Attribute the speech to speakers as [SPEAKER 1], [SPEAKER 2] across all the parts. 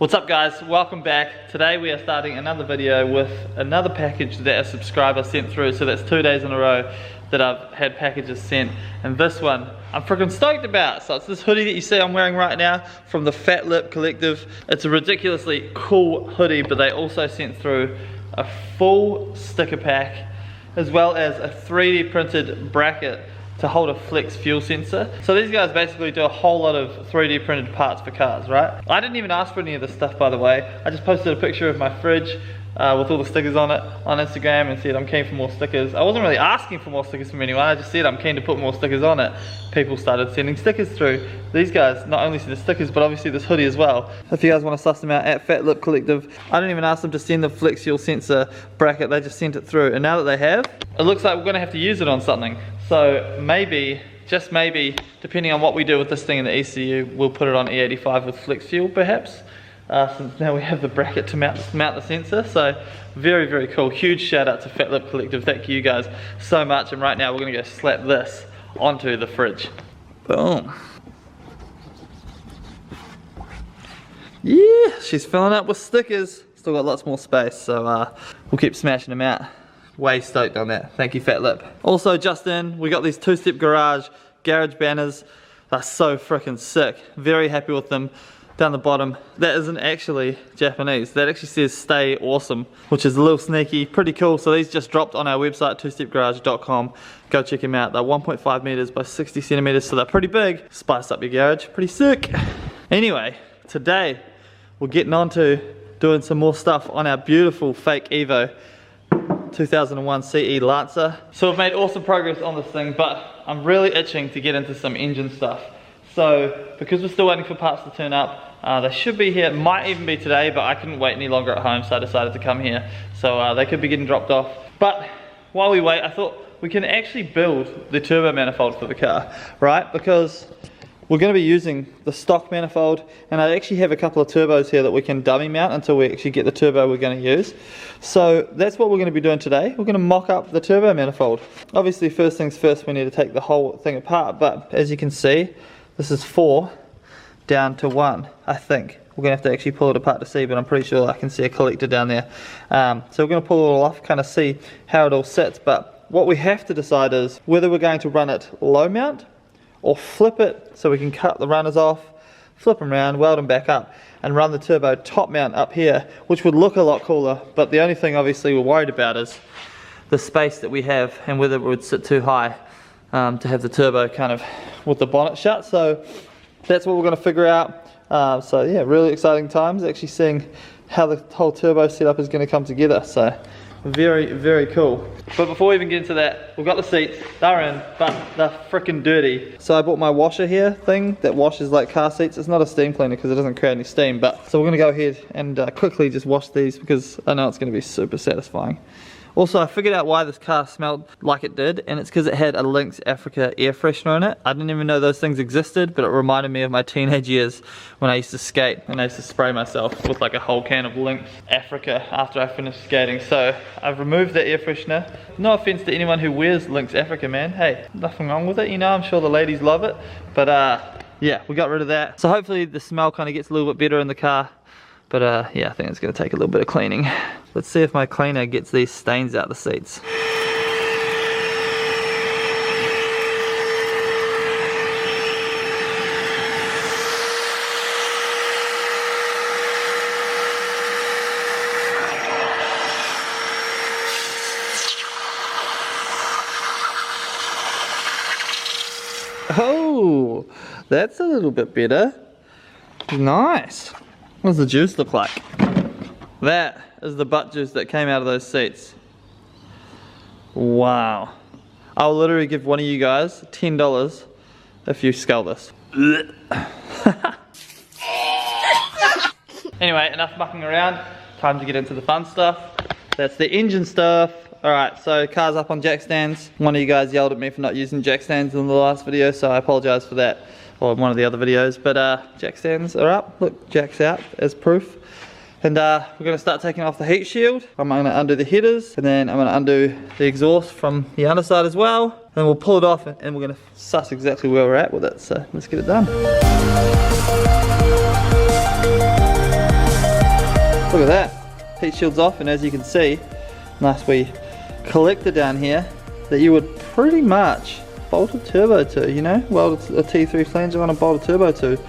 [SPEAKER 1] What's up guys, welcome back. Today we are starting another video with another package that a subscriber sent through. So that's 2 days in a row that I've had packages sent, and this one I'm freaking stoked about. So it's this hoodie that you see I'm wearing right now from the Fat Lip Collective. It's a ridiculously cool hoodie, but they also sent through a full sticker pack as well as a 3D printed bracket to hold a flex fuel sensor. So these guys basically do a whole lot of 3D printed parts for cars, right? I didn't even ask for any of this stuff, by the way. I just posted a picture of my fridge with all the stickers on it on Instagram and said I'm keen for more stickers. I wasn't really asking for more stickers from anyone, I just said I'm keen to put more stickers on it. People started sending stickers through. These guys not only send the stickers, but obviously this hoodie as well. If you guys want to suss them out, at Fat Lip Collective. I didn't even ask them to send the flex fuel sensor bracket, they just sent it through. And now that they have, it looks like we're going to have to use it on something. So maybe, just maybe, depending on what we do with this thing in the ECU, we'll put it on E85 with flex fuel perhaps. Since now we have the bracket to mount the sensor. So very, very cool. Huge shout out to Fat Lip Collective. Thank you guys so much. And right now we're going to go slap this onto the fridge. Boom. Yeah, she's filling up with stickers. Still got lots more space, so we'll keep smashing them out. Way stoked on that. Thank you, Fat Lip. Also, just in, we got these two-step garage banners. They're so freaking sick. Very happy with them. Down the bottom, that isn't actually Japanese. That actually says "Stay Awesome," which is a little sneaky, pretty cool. So these just dropped on our website, twostepgarage.com. Go check them out. They're 1.5 meters by 60 centimeters, so they're pretty big. Spice up your garage, pretty sick. Anyway, today we're getting on to doing some more stuff on our beautiful fake EVO 2001 CE Lancer. So we've made awesome progress on this thing, but I'm really itching to get into some engine stuff. So because we're still waiting for parts to turn up, they should be here. It might even be today, but I couldn't wait any longer at home, so I decided to come here. So they could be getting dropped off. But while we wait, I thought we can actually build the turbo manifold for the car, right? Because we're going to be using the stock manifold, and I actually have a couple of turbos here that we can dummy mount until we actually get the turbo we're going to use. So that's what we're going to be doing today. We're going to mock up the turbo manifold. Obviously, first things first, we need to take the whole thing apart, but as you can see, this is 4 down to 1, I think. We're going to have to actually pull it apart to see, but I'm pretty sure I can see a collector down there. So we're going to pull it all off, kind of see how it all sits. But what we have to decide is whether we're going to run it low mount or flip it so we can cut the runners off, flip them around, weld them back up, and run the turbo top mount up here, which would look a lot cooler. But the only thing obviously we're worried about is the space that we have and whether it would sit too high to have the turbo kind of with the bonnet shut. So that's what we're going to figure out. So yeah, really exciting times, actually seeing how the whole turbo setup is going to come together. So very, very cool. But before we even get into that, we've got the seats. They're in, but they're freaking dirty. So I bought my washer here thing that washes like car seats. It's not a steam cleaner because it doesn't create any steam, but so we're going to go ahead and quickly just wash these because I know it's going to be super satisfying. Also, I figured out why this car smelled like it did, and it's because it had a Lynx Africa air freshener in it. I didn't even know those things existed, but it reminded me of my teenage years when I used to skate and I used to spray myself with like a whole can of Lynx Africa after I finished skating. So I've removed the air freshener. No offense to anyone who wears Lynx Africa, man. Hey, nothing wrong with it, you know, I'm sure the ladies love it. But yeah, we got rid of that. So hopefully the smell kind of gets a little bit better in the car. But yeah, I think it's going to take a little bit of cleaning. Let's see if my cleaner gets these stains out the seats. Oh, that's a little bit better. Nice. What does the juice look like? That is the butt juice that came out of those seats. Wow. I'll literally give one of you guys $10 if you scull this. Anyway, enough mucking around. Time to get into the fun stuff. That's the engine stuff. Alright, so car's up on jack stands. One of you guys yelled at me for not using jack stands in the last video, so I apologise for that. Or one of the other videos, but jack stands are up. Look, jack's out as proof. And we're going to start taking off the heat shield. I'm going to undo the headers, and then I'm going to undo the exhaust from the underside as well. And we'll pull it off, and we're going to suss exactly where we're at with it. So let's get it done. Look at that, heat shield's off, and as you can see, nice wee collector down here that you would pretty much bolt a turbo to, you know, weld a T3 flanger on a bolt a turbo to.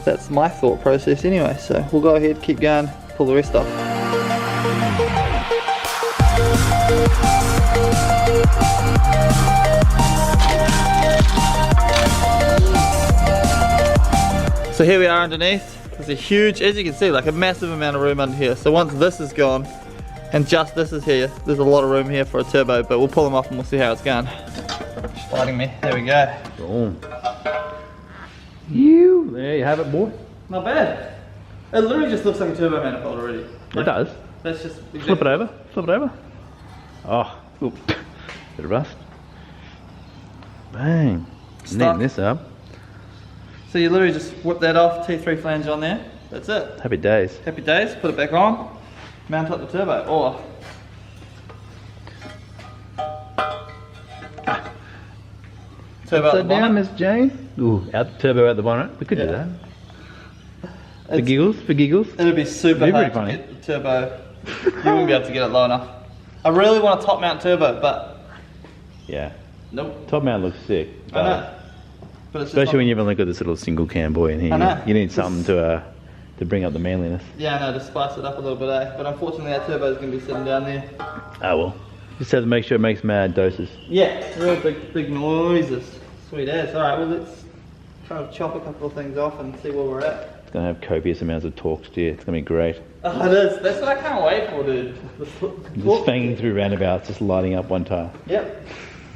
[SPEAKER 1] That's my thought process anyway, so we'll go ahead, keep going, pull the rest off. So here we are underneath. There's a huge, as you can see, like a massive amount of room under here. So once this is gone, and just this is here, there's a lot of room here for a turbo, but we'll pull them off and we'll see how it's going. Just fighting me, there we go.
[SPEAKER 2] Boom. You, there you have it, boy.
[SPEAKER 1] Not bad. It literally just looks like a turbo manifold already. Like,
[SPEAKER 2] it does.
[SPEAKER 1] That's just exactly.
[SPEAKER 2] Flip it over, flip it over. Oh, oop. Bit of rust. Bang. Neaten this up.
[SPEAKER 1] So you literally just whip that off, T3 flange on there, that's it.
[SPEAKER 2] Happy days.
[SPEAKER 1] Happy days, put it back on, mount up the turbo, or... Turbo
[SPEAKER 2] Upside down, Miss Jane. Ooh, out the turbo out the bonnet. We could do that. For giggles, for giggles.
[SPEAKER 1] It'd be super hard to get the turbo. You wouldn't be able to get it low enough. I really want a top mount turbo, but...
[SPEAKER 2] Yeah.
[SPEAKER 1] Nope.
[SPEAKER 2] Top mount looks sick.
[SPEAKER 1] I know. But it's
[SPEAKER 2] especially when you haven't looked at this little single cam boy in here.
[SPEAKER 1] I know.
[SPEAKER 2] You need something to bring up the manliness.
[SPEAKER 1] Yeah, I know, to spice it up a little bit, eh? But unfortunately our turbo's going to be sitting down there.
[SPEAKER 2] Oh well. Just have to make sure it makes mad doses.
[SPEAKER 1] Yeah, real big noises. Sweet as. Alright, well let's try to chop a couple of things off and see where we're at.
[SPEAKER 2] It's going to have copious amounts of torque steer. It's going to be great.
[SPEAKER 1] Oh, it is. That's what I can't wait for, dude.
[SPEAKER 2] Just fanging through roundabouts, just lighting up one tire.
[SPEAKER 1] Yep.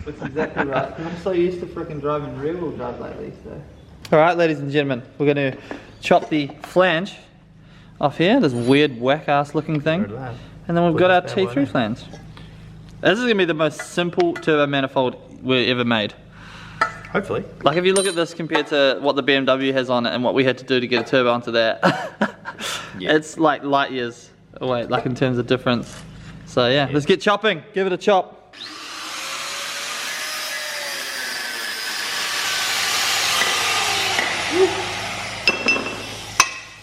[SPEAKER 1] That's exactly right. I'm so used to freaking driving rear wheel drive lately, so. Alright, ladies and gentlemen, we're going to chop the flange off here, this weird whack ass looking thing. And then we've got our T3 flange. This is going to be the most simple turbo manifold we ever made.
[SPEAKER 2] Hopefully.
[SPEAKER 1] Like if you look at this compared to what the BMW has on it and what we had to do to get a turbo onto that, yeah. It's like light years away, like in terms of difference. So yeah, let's get chopping, give it a chop.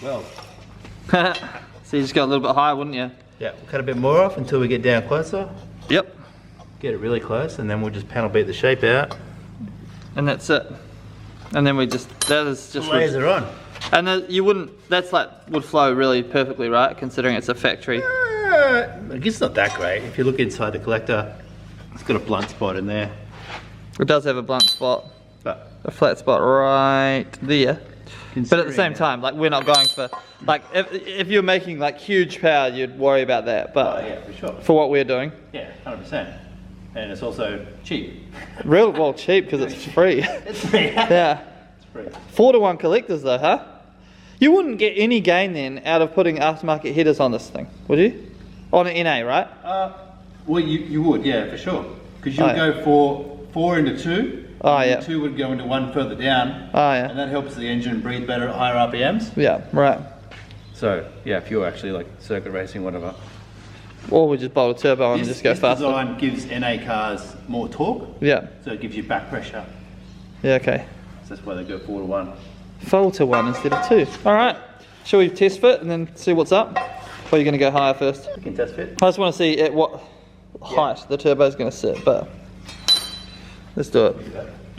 [SPEAKER 2] Well.
[SPEAKER 1] So you just go a little bit higher, wouldn't you?
[SPEAKER 2] Yeah, we'll cut a bit more off until we get down closer.
[SPEAKER 1] Yep.
[SPEAKER 2] Get it really close and then we'll just panel beat the shape out.
[SPEAKER 1] And that's it. And then we just, that is just...
[SPEAKER 2] Laser on.
[SPEAKER 1] And then you wouldn't, that's like, would flow really perfectly, right? Considering it's a factory.
[SPEAKER 2] I guess it's not that great. If you look inside the collector, it's got a blunt spot in there.
[SPEAKER 1] It does have a blunt spot. But a flat spot right there. But at the same time, like we're not going for, like if you're making like huge power, you'd worry about that. But
[SPEAKER 2] yeah, for sure.
[SPEAKER 1] For what we're doing.
[SPEAKER 2] Yeah, 100%. And it's also cheap.
[SPEAKER 1] Real well cheap because it's free.
[SPEAKER 2] It's free.
[SPEAKER 1] Yeah.
[SPEAKER 2] It's free.
[SPEAKER 1] 4-to-1 collectors though, huh? You wouldn't get any gain then out of putting aftermarket headers on this thing, would you? On an NA, right?
[SPEAKER 2] Well, you would, yeah, for sure. Because you would go for 4 into 2.
[SPEAKER 1] Oh yeah.
[SPEAKER 2] 2 would go into 1 further down.
[SPEAKER 1] Oh yeah.
[SPEAKER 2] And that helps the engine breathe better at higher RPMs.
[SPEAKER 1] Yeah, right.
[SPEAKER 2] So yeah, if you're actually like circuit racing, whatever.
[SPEAKER 1] Or we just bolt a turbo on and just go faster.
[SPEAKER 2] This design gives NA cars more torque.
[SPEAKER 1] Yeah.
[SPEAKER 2] So it gives you back pressure.
[SPEAKER 1] Yeah, okay.
[SPEAKER 2] So that's why they go 4-to-1.
[SPEAKER 1] 4-to-1 instead of 2. Alright. Shall we test fit and then see what's up? Or are you going to go higher first?
[SPEAKER 2] We can test fit.
[SPEAKER 1] I just want to see at what height the turbo is going to sit, but let's do it.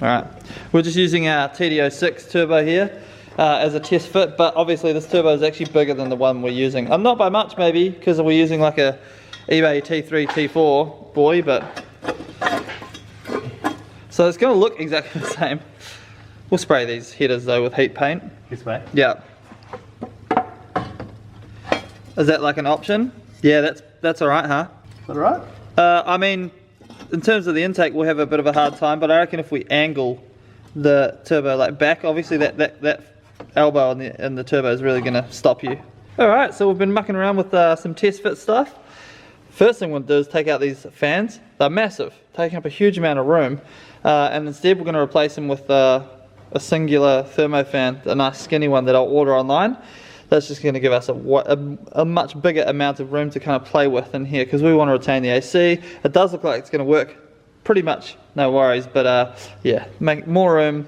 [SPEAKER 1] Alright. We're just using our TD06 turbo here as a test fit, but obviously this turbo is actually bigger than the one we're using. Not by much maybe, because we're using like a eBay T3, T4 boy, but... So it's going to look exactly the same. We'll spray these headers though with heat paint.
[SPEAKER 2] This way?
[SPEAKER 1] Yeah. Is that like an option? Yeah, that's alright, huh?
[SPEAKER 2] Is that alright?
[SPEAKER 1] I mean, in terms of the intake, we'll have a bit of a hard time, but I reckon if we angle the turbo like back, obviously that elbow in the turbo is really going to stop you. Alright, so we've been mucking around with some test fit stuff. First thing we'll do is take out these fans. They're massive, taking up a huge amount of room, and instead we're going to replace them with a singular thermo fan, a nice skinny one that I'll order online. That's just going to give us a much bigger amount of room to kind of play with in here, because we want to retain the AC. It does look like it's going to work pretty much, no worries, but yeah, make more room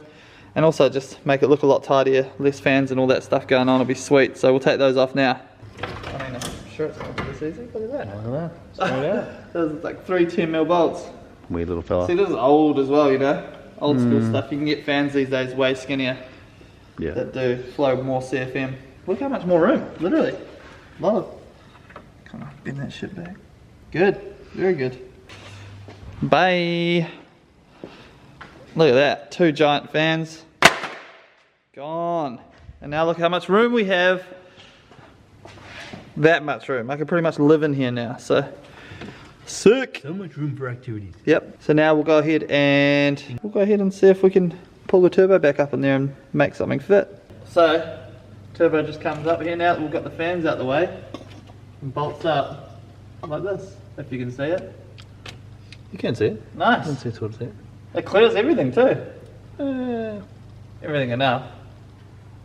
[SPEAKER 1] and also just make it look a lot tidier, less fans and all that stuff going on. It'll be sweet. So we'll take those off now. I mean, sure it's not this easy. Look at that.
[SPEAKER 2] Look at that. Straight out.
[SPEAKER 1] There's like 3 10mm bolts.
[SPEAKER 2] Weird little fella.
[SPEAKER 1] See, this is old as well, you know? Old school stuff. You can get fans these days way skinnier
[SPEAKER 2] Yeah.
[SPEAKER 1] that do flow more CFM. Look how much more room, literally. Love. Kind of bend that shit back. Good, very good. Bye. Look at that, 2 giant fans. Gone. And now look how much room we have. That much room. I can pretty much live in here now, so. Sick.
[SPEAKER 2] So much room for activities.
[SPEAKER 1] Yep. So now we'll go ahead and see if we can pull the turbo back up in there and make something fit. So turbo just comes up here now that we've got the fans out the way and bolts up like this, if you can see it.
[SPEAKER 2] You can see it.
[SPEAKER 1] Nice.
[SPEAKER 2] You can see towards it.
[SPEAKER 1] It clears everything too. Everything enough.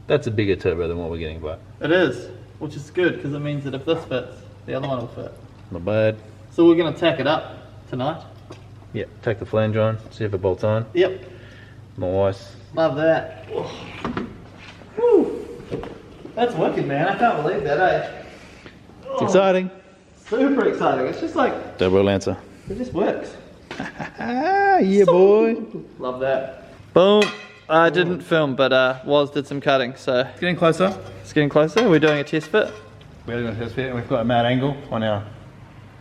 [SPEAKER 2] That's a bigger turbo than what we're getting, but
[SPEAKER 1] It is, which is good because it means that if this fits, the other one will fit.
[SPEAKER 2] not bad.
[SPEAKER 1] So we're going to tack it up tonight.
[SPEAKER 2] Yeah, take the flange on, see if it bolts on.
[SPEAKER 1] Yep.
[SPEAKER 2] Nice.
[SPEAKER 1] Love that. Woo. That's wicked, man. I can't believe that, eh?
[SPEAKER 2] It's exciting.
[SPEAKER 1] Super exciting. It's just like,
[SPEAKER 2] Turbo Lancer.
[SPEAKER 1] it just works.
[SPEAKER 2] Yeah, boy.
[SPEAKER 1] Love that. Boom. I didn't film, but Woz did some cutting, so
[SPEAKER 2] It's getting closer.
[SPEAKER 1] it's getting closer. We're doing a test fit.
[SPEAKER 2] We're doing a test fit and we've got a mad angle on our...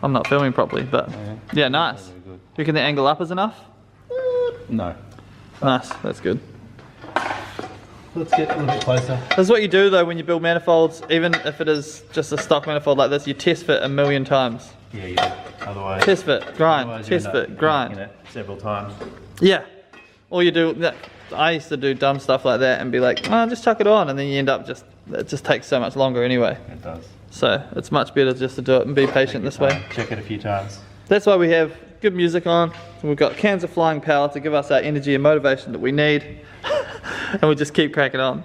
[SPEAKER 1] I'm not filming properly, but yeah, nice.
[SPEAKER 2] Very good.
[SPEAKER 1] You reckon the angle up is enough?
[SPEAKER 2] No.
[SPEAKER 1] Nice, that's good.
[SPEAKER 2] Let's get a little bit closer.
[SPEAKER 1] This is what you do though when you build manifolds, even if it is just a stock manifold like this, you test fit 1,000,000 times.
[SPEAKER 2] Yeah, you do. Otherwise...
[SPEAKER 1] Test fit, grind,
[SPEAKER 2] otherwise you
[SPEAKER 1] test
[SPEAKER 2] end up
[SPEAKER 1] fit, grind.
[SPEAKER 2] making it several times.
[SPEAKER 1] Yeah. Or you do that. I used to do dumb stuff like that and be like, oh, just chuck it on, and then you end up it just takes so much longer anyway.
[SPEAKER 2] It does.
[SPEAKER 1] So it's much better just to do it and be patient this way.
[SPEAKER 2] Check it a few times.
[SPEAKER 1] That's why we have good music on. And we've got cans of flying power to give us our energy and motivation that we need. And we just keep cracking on.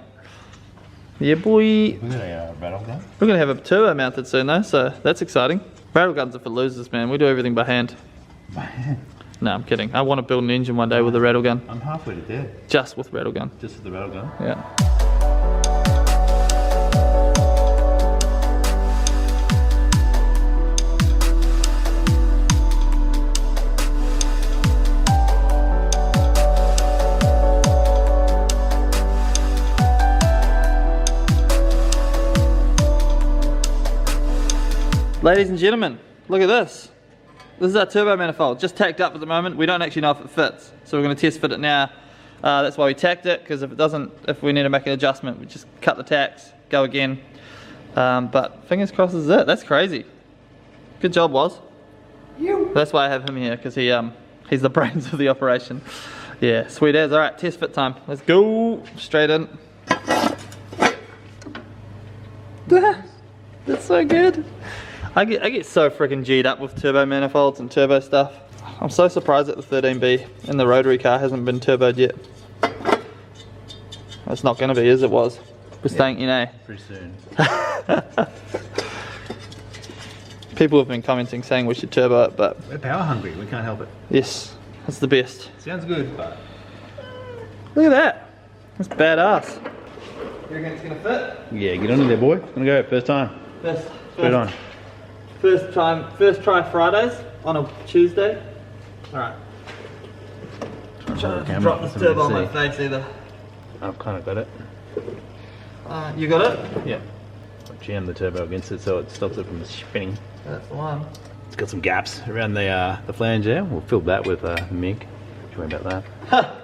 [SPEAKER 1] Yeah, boy.
[SPEAKER 2] We've got a rattle gun.
[SPEAKER 1] We're going to have a turbo mounted soon though, so that's exciting. Rattle guns are for losers, man. We do everything by hand. No, I'm kidding. I want to build an engine one day with a rattle gun.
[SPEAKER 2] I'm halfway to there.
[SPEAKER 1] Just with rattle gun.
[SPEAKER 2] Just with the rattle gun.
[SPEAKER 1] Yeah. Ladies and gentlemen, look at this. This is our turbo manifold, just tacked up at the moment. We don't actually know if it fits, so we're going to test fit it now. That's why we tacked it, because if it doesn't, if we need to make an adjustment, we just cut the tacks, go again. But fingers crossed this is it. That's crazy. Good job, Woz. That's why I have him here, because he's the brains of the operation. Yeah, sweet as. All right, test fit time. Let's go. Straight in. That's so good. I get so freaking G'd up with turbo manifolds and turbo stuff. I'm so surprised that the 13B in the rotary car hasn't been turboed yet. It's not going to be, as it was. We're staying in A.
[SPEAKER 2] Pretty soon.
[SPEAKER 1] People have been commenting saying we should turbo it, but
[SPEAKER 2] We're power hungry, we can't help it.
[SPEAKER 1] yes, it's the best.
[SPEAKER 2] Sounds good, but...
[SPEAKER 1] Look at that. That's badass. You reckon it's going to fit?
[SPEAKER 2] Yeah, get on there, boy. Gonna go first time. Put it on.
[SPEAKER 1] First try Fridays on a Tuesday. Alright. Trying to drop this turbo on my face either.
[SPEAKER 2] I've kind of got it.
[SPEAKER 1] You got it?
[SPEAKER 2] Yeah. I jammed the turbo against it so it stops it from spinning.
[SPEAKER 1] That's the one.
[SPEAKER 2] It's got some gaps around the flange there. We'll fill that with MIG. Don't worry about that.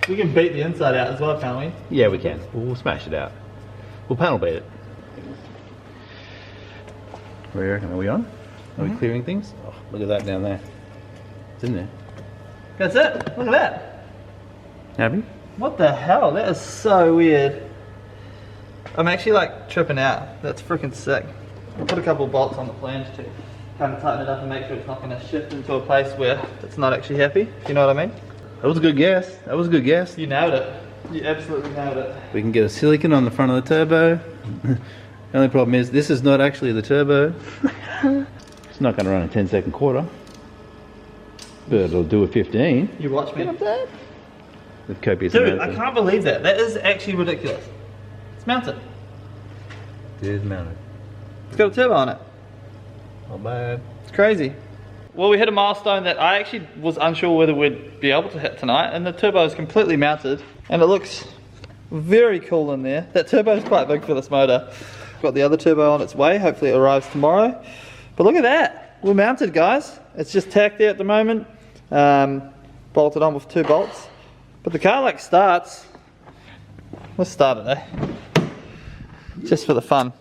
[SPEAKER 1] We can beat the inside out as well, can't we?
[SPEAKER 2] Yeah, we can. We'll smash it out. We'll panel beat it. Where do you reckon? Are we on? Are we clearing things? Oh, look at that down there. It's in there.
[SPEAKER 1] That's it. Look at that.
[SPEAKER 2] Happy?
[SPEAKER 1] What the hell? That is so weird. I'm actually like tripping out. That's freaking sick. I'll put a couple of bolts on the flange to kind of tighten it up and make sure it's not going to shift into a place where it's not actually happy. You know what I mean?
[SPEAKER 2] That was a good guess. That was a good guess.
[SPEAKER 1] You nailed it. You absolutely nailed it.
[SPEAKER 2] We can get a silicon on the front of the turbo. The only problem is this is not actually the turbo. It's not going to run a 10-second quarter. But it'll do a 15.
[SPEAKER 1] You watch me.
[SPEAKER 2] With copious
[SPEAKER 1] Dude,
[SPEAKER 2] amounts
[SPEAKER 1] I
[SPEAKER 2] of-
[SPEAKER 1] can't believe that. That is actually ridiculous. It's mounted.
[SPEAKER 2] It is mounted.
[SPEAKER 1] It's got a turbo on it.
[SPEAKER 2] Not bad.
[SPEAKER 1] It's crazy. Well, we hit a milestone that I actually was unsure whether we'd be able to hit tonight, and the turbo is completely mounted, and it looks very cool in there. That turbo is quite big for this motor. Got the other turbo on its way, hopefully it arrives tomorrow. But look at that, we're mounted, guys. It's just tacked there at the moment, bolted on with 2 bolts. But the car like starts. Let's start it, eh? Just for the fun.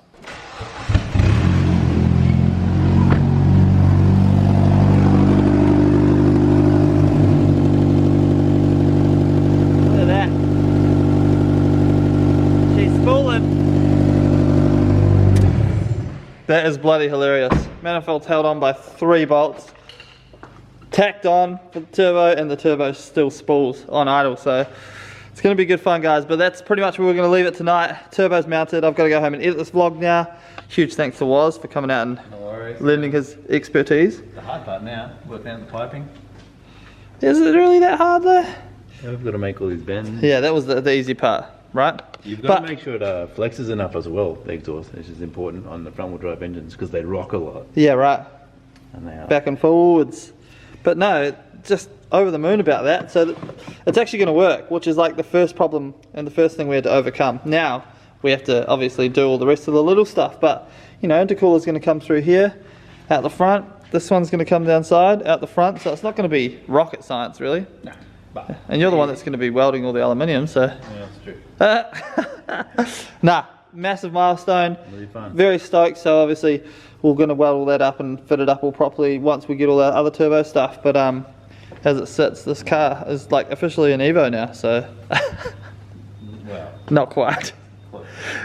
[SPEAKER 1] Look at that. She's spooling. That is bloody hilarious. Manifold's held on by 3 bolts. Tacked on for the turbo, and the turbo still spools on idle, so it's going to be good fun, guys. But that's pretty much where we're going to leave it tonight. Turbo's mounted. I've got to go home and edit this vlog now. Huge thanks to Woz for coming out and lending his expertise.
[SPEAKER 2] The hard part now, working out the piping.
[SPEAKER 1] Is it really that hard though?
[SPEAKER 2] Yeah, we've got to make all these bends.
[SPEAKER 1] Yeah, that was the easy part, right?
[SPEAKER 2] You've got to make sure it flexes enough as well, the exhaust, which is important on the front wheel drive engines because they rock a lot.
[SPEAKER 1] Yeah, right.
[SPEAKER 2] And they are.
[SPEAKER 1] Back and forwards. But no, just over the moon about that. So it's actually going to work, which is like the first problem and the first thing we had to overcome. Now we have to obviously do all the rest of the little stuff. But you know, intercooler's going to come through here, out the front. This one's going to come down side, out the front. So it's not going to be rocket science, really.
[SPEAKER 2] No, but
[SPEAKER 1] and you're the one that's going to be welding all the aluminium, so.
[SPEAKER 2] Yeah, that's true.
[SPEAKER 1] Nah, massive milestone.
[SPEAKER 2] Really fun.
[SPEAKER 1] Very stoked. So obviously we're going to weld all that up and fit it up all properly once we get all that other turbo stuff. But as it sits, this car is like officially an EVO now, so.
[SPEAKER 2] Well,
[SPEAKER 1] not quite.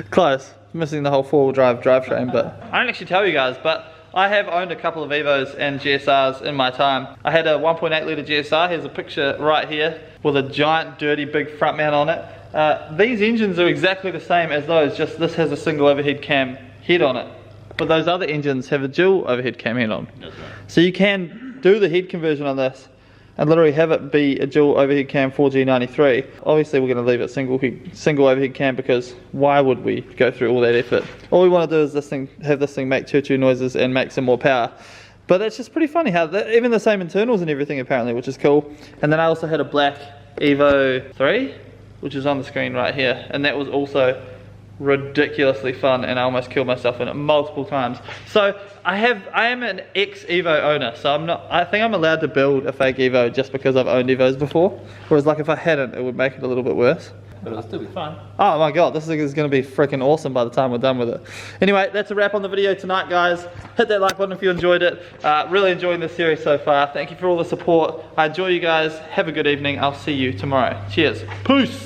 [SPEAKER 1] Close. Missing the whole 4-wheel drive drivetrain, but I didn't actually tell you guys, but I have owned a couple of EVOs and GSRs in my time. I had a 1.8 litre GSR. Here's a picture right here with a giant dirty big front mount on it. These engines are exactly the same as those, just this has a single overhead cam head on it. But those other engines have a dual overhead cam head on.
[SPEAKER 2] that's right.
[SPEAKER 1] So you can do the head conversion on this and literally have it be a dual overhead cam 4G93. Obviously we're going to leave it single overhead cam because why would we go through all that effort? All we want to do is have this thing make choo-choo noises and make some more power. But it's just pretty funny how even the same internals and everything apparently, which is cool. And then I also had a black EVO 3, which is on the screen right here, and that was also ridiculously fun, and I almost killed myself in it multiple times. So I am an ex-EVO owner, so I think I'm allowed to build a fake EVO just because I've owned EVOs before, whereas like if I hadn't, it would make it a little bit worse.
[SPEAKER 2] But it'll still be fun.
[SPEAKER 1] Oh my god, this is going to be freaking awesome by the time we're done with it. Anyway, that's a wrap on the video tonight, guys. Hit that like button if you enjoyed it. Really enjoying this series so far. Thank you for all the support. I enjoy you guys. Have a good evening. I'll see you tomorrow. Cheers. Peace.